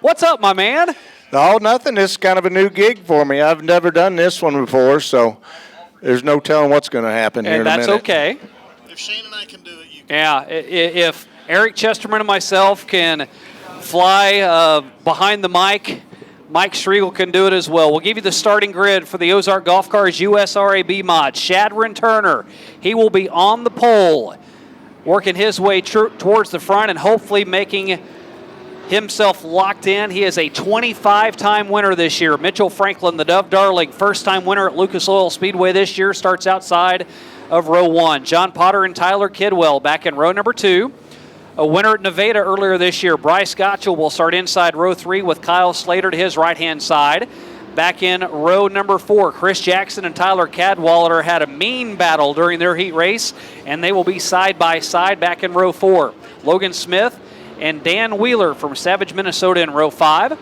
What's up, my man? No, nothing. This is kind of a new gig for me. I've never done this one before, so there's no telling what's going to happen here in a minute. And that's okay. If Shane and I can do it, you can. Yeah, if Eric Chesterman and myself can fly behind the mic, Mike Striegel can do it as well. We'll give you the starting grid for the Ozark Golf Cars USRA B mod. Shadron Turner, he will be on the pole, working his way towards the front and hopefully making himself locked in. He is a 25-time winner this year. Mitchell Franklin, the Dove Darling, first-time winner at Lucas Oil Speedway this year, starts outside of row 1. John Potter and Tyler Kidwell back in row number 2. A winner at Nevada earlier this year, Bryce Gottschall, will start inside row 3 with Kyle Slater to his right-hand side. Back in row number 4, Chris Jackson and Tyler Cadwallader had a mean battle during their heat race, and they will be side by side back in row 4. Logan Smith and Dan Wheeler from Savage, Minnesota in row 5.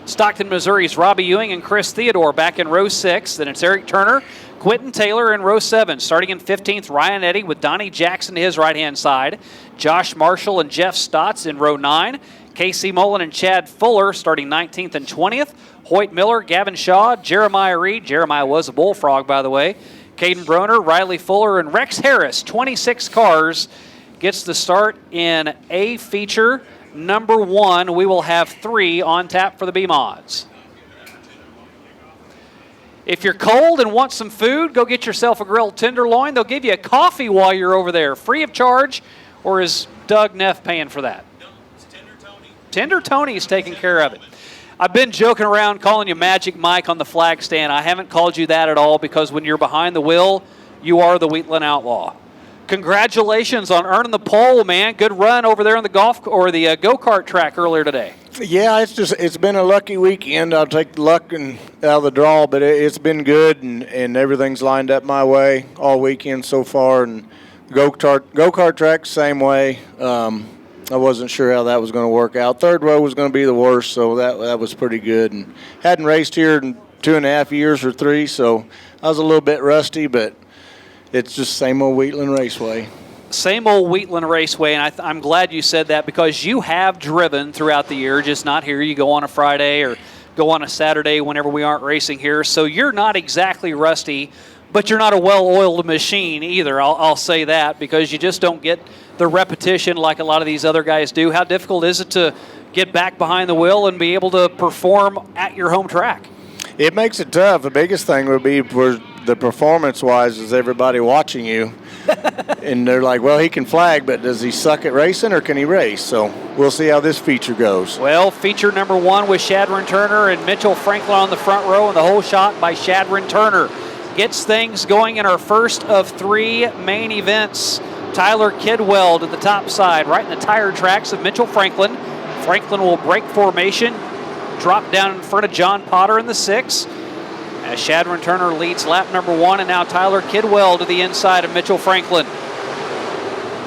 Stockton, Missouri's Robbie Ewing and Chris Theodore back in row 6. Then it's Eric Turner, Quentin Taylor in row 7. Starting in 15th, Ryan Eddy with Donnie Jackson to his right-hand side. Josh Marshall and Jeff Stotts in row 9. Casey Mullen and Chad Fuller starting 19th and 20th. Hoyt Miller, Gavin Shaw, Jeremiah Reed. Jeremiah was a bullfrog, by the way. Caden Broner, Riley Fuller, and Rex Harris. 26 cars gets the start in A feature number 1. We will have 3 on tap for the B-Mods. If you're cold and want some food, go get yourself a grilled tenderloin. They'll give you a coffee while you're over there, free of charge, or is Doug Neff paying for that? No, it's Tender Tony. Tender Tony's taking care of it. I've been joking around calling you Magic Mike on the flag stand. I haven't called you that at all because when you're behind the wheel, you are the Wheatland Outlaw. Congratulations on earning the pole, man. Good run over there on the the go-kart track earlier today. Yeah, it's been a lucky weekend. I'll take the luck and out of the draw, but it's been good, and everything's lined up my way all weekend so far. And go-kart track, same way. I wasn't sure how that was going to work out. Third row was going to be the worst, so that was pretty good. And hadn't raced here in 2.5 years or 3, so I was a little bit rusty, but it's just same old Wheatland Raceway. Same old Wheatland Raceway, and I'm glad you said that because you have driven throughout the year, just not here. You go on a Friday or go on a Saturday whenever we aren't racing here. So you're not exactly rusty, but you're not a well-oiled machine either. I'll say that because you just don't get the repetition like a lot of these other guys do. How difficult is it to get back behind the wheel and be able to perform at your home track? It makes it tough. The biggest thing would be for the performance-wise is everybody watching you. And they're like, well, he can flag, but does he suck at racing or can he race? So we'll see how this feature goes. Well, feature number 1 with Shadron Turner and Mitchell Franklin on the front row, and the whole shot by Shadron Turner gets things going in our first of 3 main events. Tyler Kidwell to the top side, right in the tire tracks of Mitchell Franklin. Franklin will break formation, drop down in front of John Potter in the 6. As Shadron Turner leads lap number 1, and now Tyler Kidwell to the inside of Mitchell Franklin.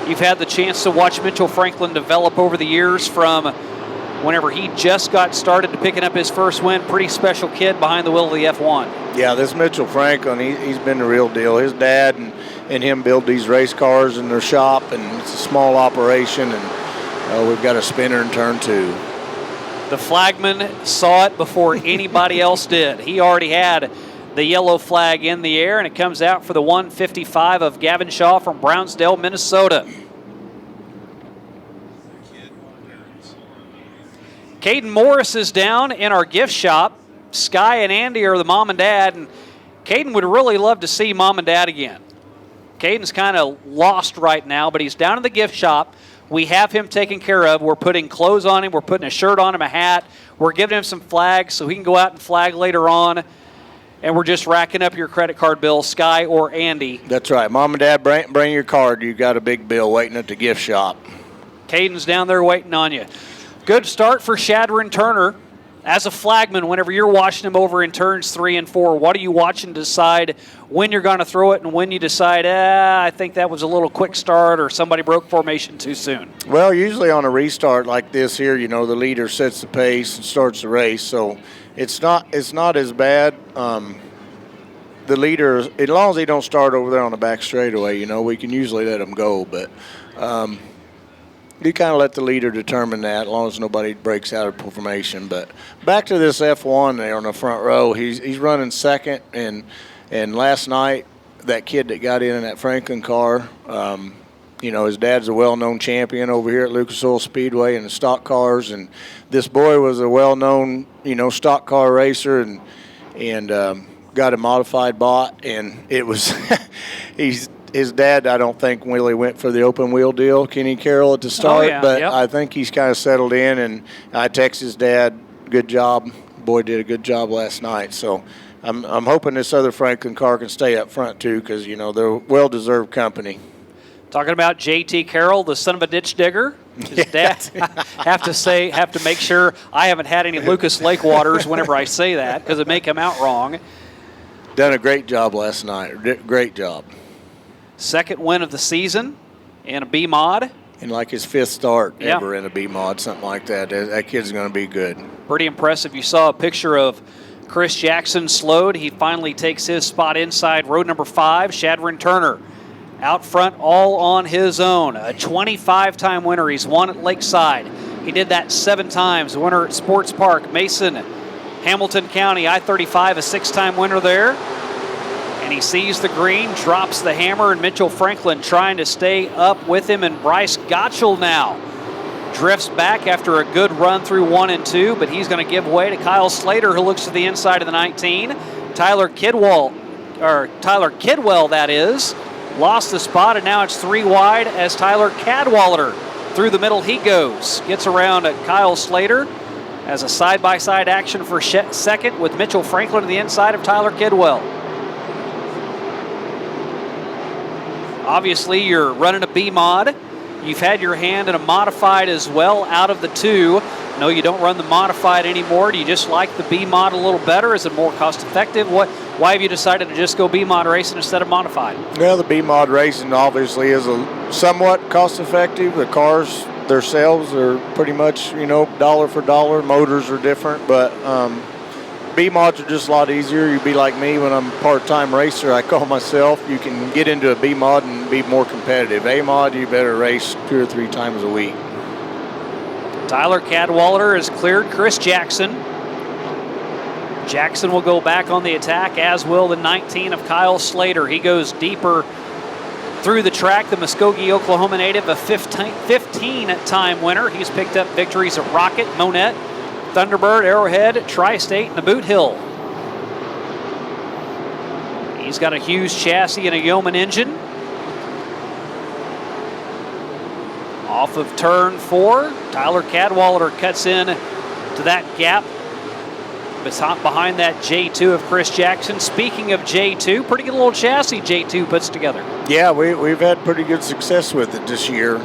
You've had the chance to watch Mitchell Franklin develop over the years from whenever he just got started to picking up his first win. Pretty special kid behind the wheel of the F1. Yeah, this Mitchell Franklin, he's been the real deal. His dad and him build these race cars in their shop, and it's a small operation, and we've got a spinner in turn 2. The flagman saw it before anybody else did. He already had the yellow flag in the air, and it comes out for the 155 of Gavin Shaw from Brownsdale, Minnesota. Caden Morris is down in our gift shop. Sky and Andy are the mom and dad, and Caden would really love to see mom and dad again. Caden's kind of lost right now, but he's down in the gift shop. We have him taken care of. We're putting clothes on him. We're putting a shirt on him, a hat. We're giving him some flags so he can go out and flag later on. And we're just racking up your credit card bill, Sky or Andy. That's right. Mom and Dad, bring your card. You've got a big bill waiting at the gift shop. Caden's down there waiting on you. Good start for Shadron Turner. As a flagman, whenever you're watching him over in turns 3 and 4, what are you watching to decide when you're going to throw it and when you decide, I think that was a little quick start or somebody broke formation too soon? Well, usually on a restart like this here, the leader sets the pace and starts the race, so it's not as bad. The leader, as long as he don't start over there on the back straightaway, we can usually let him go, but You kind of let the leader determine that, as long as nobody breaks out of formation. But back to this F1 there on the front row, he's running second, and last night that kid that got in that Franklin car, his dad's a well-known champion over here at Lucas Oil Speedway in the stock cars, and this boy was a well-known stock car racer, and got a modified bot, and it was his dad, I don't think, really went for the open wheel deal, Kenny Carroll, at the start. But I think he's kind of settled in, and I text his dad, good job. Boy did a good job last night. So I'm hoping this other Franklin car can stay up front, too, because, they're well-deserved company. Talking about J.T. Carroll, the son of a ditch digger. His dad, have to make sure I haven't had any Lucas Lake waters whenever I say that, because it may come out wrong. Done a great job last night. Great job. Second win of the season in a B mod. And like his fifth start ever in a B mod, something like that. That kid's going to be good. Pretty impressive. You saw a picture of Chris Jackson slowed. He finally takes his spot inside road number 5. Shadron Turner out front all on his own. A 25-time winner. He's won at Lakeside. He did that 7 times. Winner at Sports Park, Mason, Hamilton County, I-35, a 6-time winner there. And he sees the green, drops the hammer, and Mitchell Franklin trying to stay up with him. And Bryce Gottschall now drifts back after a good run through 1 and 2, but he's going to give way to Kyle Slater, who looks to the inside of the 19. Tyler Kidwell, that is, lost the spot, and now it's 3 wide as Tyler Cadwallader through the middle he goes. Gets around Kyle Slater as a side-by-side action for second with Mitchell Franklin to the inside of Tyler Kidwell. Obviously, you're running a B mod. You've had your hand in a modified as well out of the 2. No, you don't run the modified anymore. Do you just like the B mod a little better? Is it more cost effective? Why have you decided to just go B mod racing instead of modified? Well, the B mod racing obviously is somewhat cost effective. The cars themselves are pretty much, dollar for dollar. Motors are different, but B mods are just a lot easier. You'd be like me when I'm a part-time racer. I call myself. You can get into a B mod and be more competitive. A mod, you better race 2 or 3 times a week. Tyler Cadwallader has cleared Chris Jackson. Jackson will go back on the attack, as will the 19 of Kyle Slater. He goes deeper through the track. The Muskogee, Oklahoma native, a 15-time winner. He's picked up victories at Rocket, Monette, Thunderbird, Arrowhead, Tri-State, and the Boot Hill. He's got a huge chassis and a Yeoman engine. Off of turn 4, Tyler Cadwallader cuts in to that gap behind that J2 of Chris Jackson. Speaking of J2, pretty good little chassis J2 puts together. Yeah, we've had pretty good success with it this year.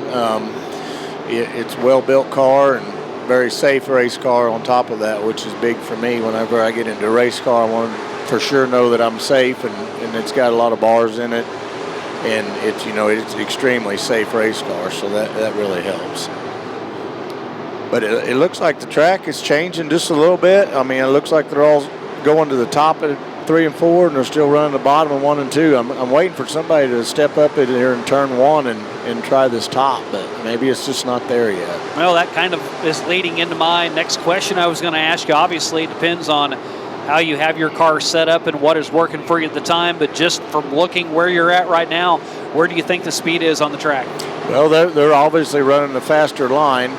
It's a well-built car and very safe race car on top of that, which is big for me. Whenever I get into a race car, I want to for sure know that I'm safe, and it's got a lot of bars in it, and it's it's an extremely safe race car, so that really helps. But it looks like the track is changing just a little bit. I mean, it looks like they're all going to the top at 3 and 4, and they're still running the bottom of 1 and 2. I'm waiting for somebody to step up in here in turn 1 and try this top, but maybe it's just not there yet. Well, that kind of is leading into my next question I was going to ask you. Obviously, it depends on how you have your car set up and what is working for you at the time, but just from looking where you're at right now, where do you think the speed is on the track? Well, they're obviously running the faster line,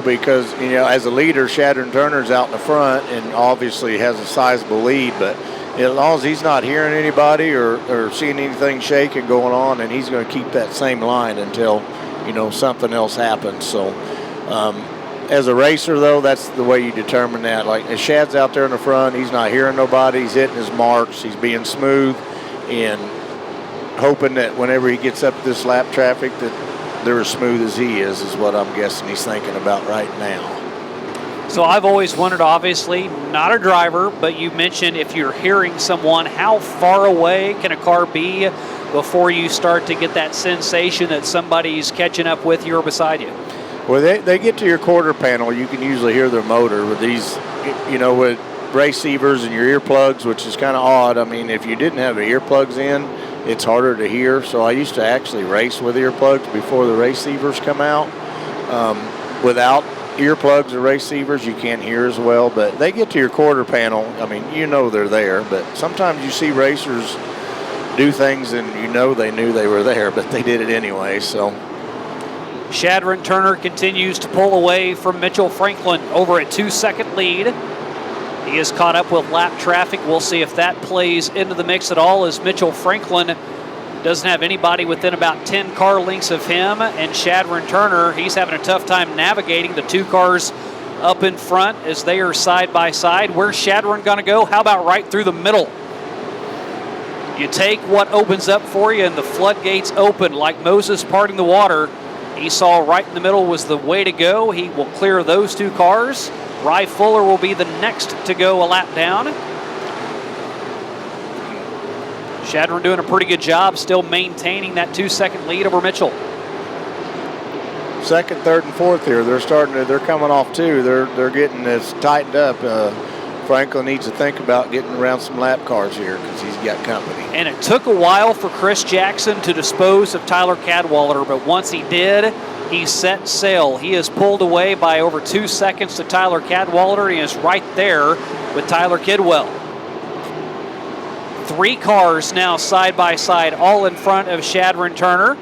because, as a leader, Shadron Turner's out in the front and obviously has a sizable lead, but as long as he's not hearing anybody or seeing anything shaking going on, and he's going to keep that same line until, something else happens. So, as a racer, though, that's the way you determine that. Like, if Shad's out there in the front, he's not hearing nobody, he's hitting his marks, he's being smooth, and hoping that whenever he gets up this lap traffic that they're as smooth as he is what I'm guessing he's thinking about right now. So I've always wondered, obviously, not a driver, but you mentioned if you're hearing someone, how far away can a car be before you start to get that sensation that somebody's catching up with you or beside you? Well, they get to your quarter panel, you can usually hear their motor with these, with receivers and your earplugs, which is kind of odd. I mean, if you didn't have the earplugs in, it's harder to hear. So I used to actually race with earplugs before the receivers come out. Without earplugs or receivers, you can't hear as well, but they get to your quarter panel. I mean, you know they're there, but sometimes you see racers do things and you know they knew they were there, but they did it anyway. So Shadron Turner continues to pull away from Mitchell Franklin over a 2-second lead. He is caught up with lap traffic. We'll see if that plays into the mix at all, as Mitchell Franklin doesn't have anybody within about 10 car lengths of him. And Shadron Turner, he's having a tough time navigating the 2 cars up in front as they are side by side. Where's Shadron going to go? How about right through the middle? You take what opens up for you, and the floodgates open like Moses parting the water. He saw right in the middle was the way to go. He will clear those 2 cars. Rye Fuller will be the next to go a lap down. Shadron doing a pretty good job, still maintaining that 2-second lead over Mitchell. second, third, and fourth here, they're coming off too. They're getting this tightened up. Franklin needs to think about getting around some lap cars here because he's got company. And it took a while for Chris Jackson to dispose of Tyler Cadwallader, but once he did, he set sail. He is pulled away by over 2 seconds to Tyler Cadwallader. He is right there with Tyler Kidwell. 3 cars now side by side, all in front of Shadron Turner.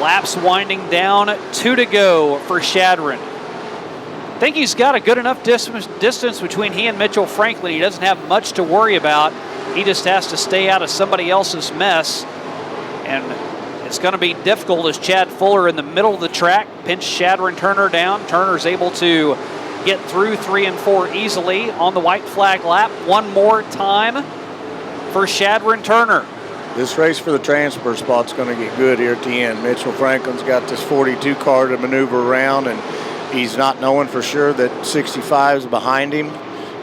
Laps winding down, 2 to go for Shadron. I think he's got a good enough distance between he and Mitchell Franklin. He doesn't have much to worry about. He just has to stay out of somebody else's mess. And it's going to be difficult as Chad Fuller in the middle of the track pinched Shadron Turner down. Turner's able to get through 3 and 4 easily on the white flag lap. One more time for Shadron Turner. This race for the transfer spot's going to get good here at the end. Mitchell Franklin's got this 42 car to maneuver around, and he's not knowing for sure that 65 is behind him,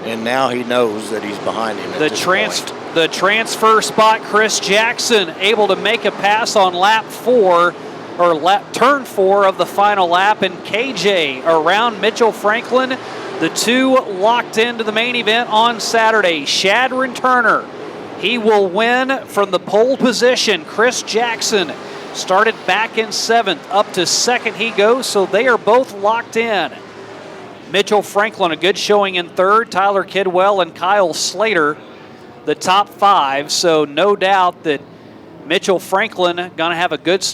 and now he knows that he's behind him. The transfer spot, Chris Jackson able to make a pass on lap 4, or turn 4 of the final lap, and KJ around Mitchell Franklin. The 2 locked into the main event on Saturday. Shadron Turner, he will win from the pole position. Chris Jackson started back in 7th, up to 2nd he goes, so they are both locked in. Mitchell Franklin, a good showing in 3rd. Tyler Kidwell and Kyle Slater, the top 5, so no doubt that Mitchell Franklin going to have a good start.